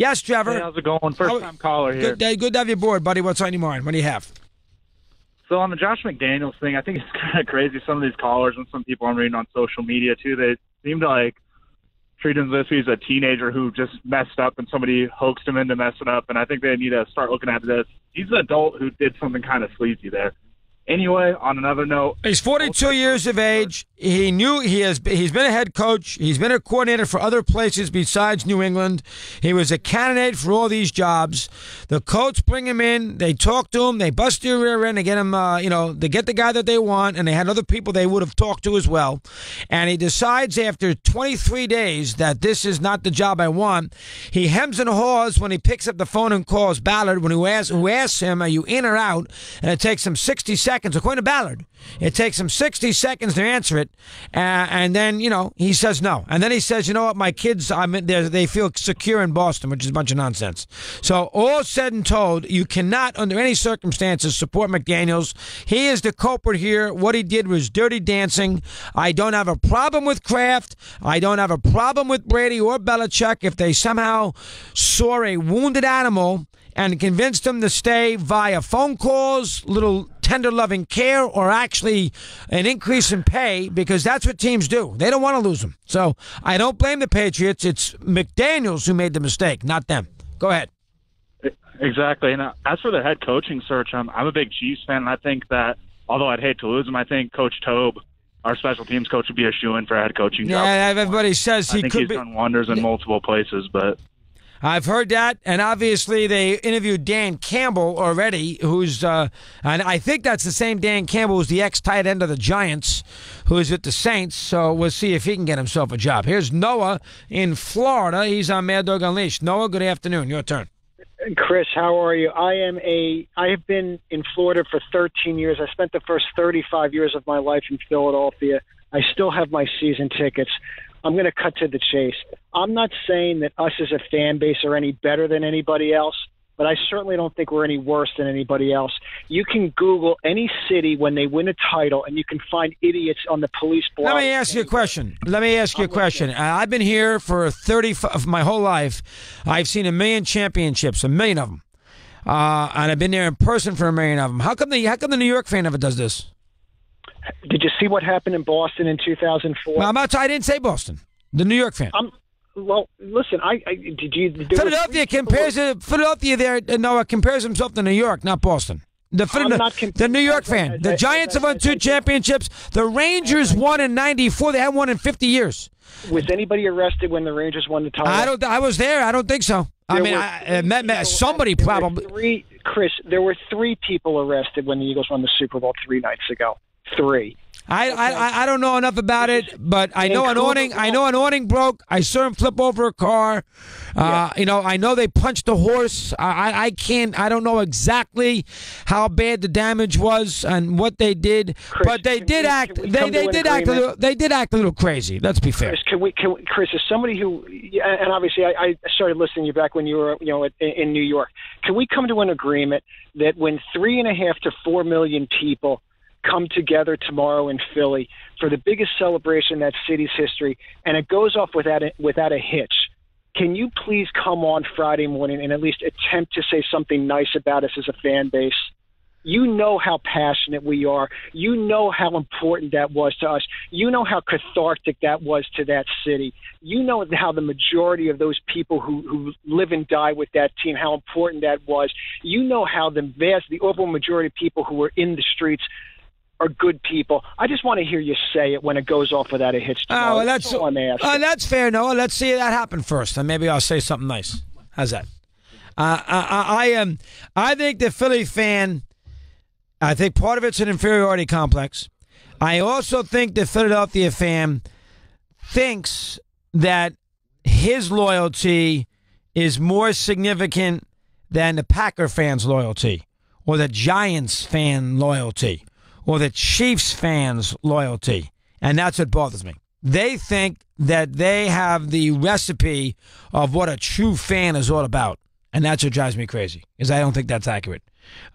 Yes, Trevor. Hey, how's it going? First-time caller here. Good to have you aboard, buddy. What's on your mind? What do you have? So on the Josh McDaniels thing, I think it's kind of crazy. Some of these callers and some people I'm reading on social media, too, they seem to, treat him as if he's a teenager who just messed up and somebody hoaxed him into messing up. And I think they need to start looking at this. He's an adult who did something kind of sleazy there. Anyway, on another note, he's 42 years of age. He's been a head coach. He's been a coordinator for other places besides New England. He was a candidate for all these jobs. The coach bring him in. They talk to him. They bust their rear end. They get him, they get the guy that they want, and they had other people they would have talked to as well. And he decides after 23 days that this is not the job I want. He hems and haws when he picks up the phone and calls Ballard who asks him, are you in or out? And it takes him 60 seconds, according to Ballard. It takes him 60 seconds to answer it, and then, he says no. And then he says, you know what, my kids, they feel secure in Boston, which is a bunch of nonsense. So all said and told, you cannot, under any circumstances, support McDaniels. He is the culprit here. What he did was dirty dancing. I don't have a problem with Kraft. I don't have a problem with Brady or Belichick if they somehow saw a wounded animal and convinced him to stay via phone calls, little tender loving care, or actually an increase in pay, because that's what teams do. They don't want to lose him. So I don't blame the Patriots. It's McDaniels who made the mistake, not them. Go ahead. Exactly. And as for the head coaching search, I'm a big Chiefs fan, and I think that, although I'd hate to lose him, I think Coach Tobe, our special teams coach, would be a shoo-in for a head coaching job. Yeah, everybody says he could be. I think he's done wonders in multiple places, but... I've heard that, and obviously they interviewed Dan Campbell already, who's, and I think that's the same Dan Campbell who's the ex-tight end of the Giants, who is with the Saints, so we'll see if he can get himself a job. Here's Noah in Florida. He's on Mad Dog Unleashed. Noah, good afternoon. Your turn. Chris, how are you? I have been in Florida for 13 years. I spent the first 35 years of my life in Philadelphia. I still have my season tickets. I'm going to cut to the chase. I'm not saying that us as a fan base are any better than anybody else, but I certainly don't think we're any worse than anybody else. You can Google any city when they win a title, and you can find idiots on the police block. Let me ask you a question. I've been here for my whole life. I've seen 1 million championships, 1 million of them, and I've been there in person for 1 million of them. How come the New York fan never does this? Did you see what happened in Boston in 2004? Well, I didn't say Boston. The New York fan. Well, listen, did you... Philadelphia compares himself to New York, not Boston. The New York fan. The Giants have won 2 championships. The Rangers won in 94. They haven't won in 50 years. Was anybody arrested when the Rangers won the title? I was there. I don't think so. Somebody probably... Chris, there were 3 people arrested when the Eagles won the Super Bowl 3 nights ago. 3. I don't know enough about it, but I know an awning broke. I saw him flip over a car. I know they punched a horse. I don't know exactly how bad the damage was and what they did, Chris, but they did act a little crazy. Let's be fair. Chris, as somebody who, and obviously I started listening to you back when you were in New York. Can we come to an agreement that when 3.5 to 4 million people come together tomorrow in Philly for the biggest celebration in that city's history, and it goes off without a hitch, can you please come on Friday morning and at least attempt to say something nice about us as a fan base? You know how passionate we are. You know how important that was to us. You know how cathartic that was to that city. You know how the majority of those people who live and die with that team, how important that was. You know how the overwhelming majority of people who were in the streets are good people. I just want to hear you say it when it goes off without a hitch. Oh, well, that's fair, Noah. Let's see that happen first, and maybe I'll say something nice. How's that? I think the Philly fan, I think part of it's an inferiority complex. I also think the Philadelphia fan thinks that his loyalty is more significant than the Packer fans' loyalty, or the Giants fan loyalty, or the Chiefs fans' loyalty. And that's what bothers me. They think that they have the recipe of what a true fan is all about. And that's what drives me crazy, because I don't think that's accurate.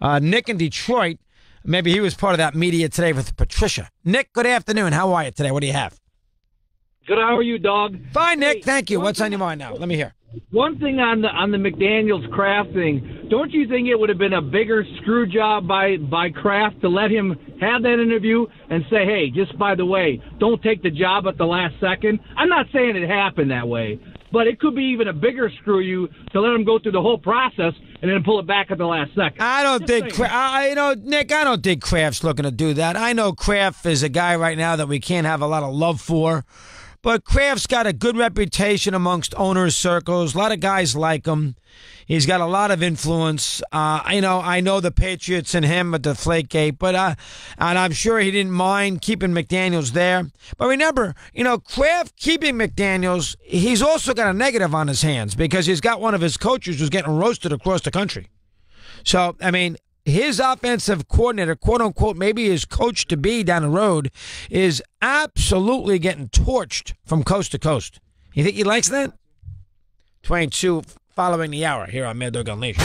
Nick in Detroit, maybe he was part of that media today with Patricia. Nick, good afternoon. How are you today? What do you have? Good. How are you, dog? Fine, Nick. Thank you. What's on your mind now? Let me hear. One thing on the McDaniels Kraft thing, don't you think it would have been a bigger screw job by Kraft to let him have that interview and say, hey, just by the way, don't take the job at the last second? I'm not saying it happened that way, but it could be even a bigger screw you to let him go through the whole process and then pull it back at the last second. I don't think, Nick, I don't think Kraft's looking to do that. I know Kraft is a guy right now that we can't have a lot of love for. But Kraft's got a good reputation amongst owners' circles. A lot of guys like him. He's got a lot of influence. I know the Patriots and him at the Deflategate, and I'm sure he didn't mind keeping McDaniels there. But remember, Kraft keeping McDaniels, he's also got a negative on his hands because he's got one of his coaches who's getting roasted across the country. So, I mean, his offensive coordinator, quote unquote, maybe his coach to be down the road, is absolutely getting torched from coast to coast. You think he likes that? 22 following the hour here on Mad Dog Unleashed.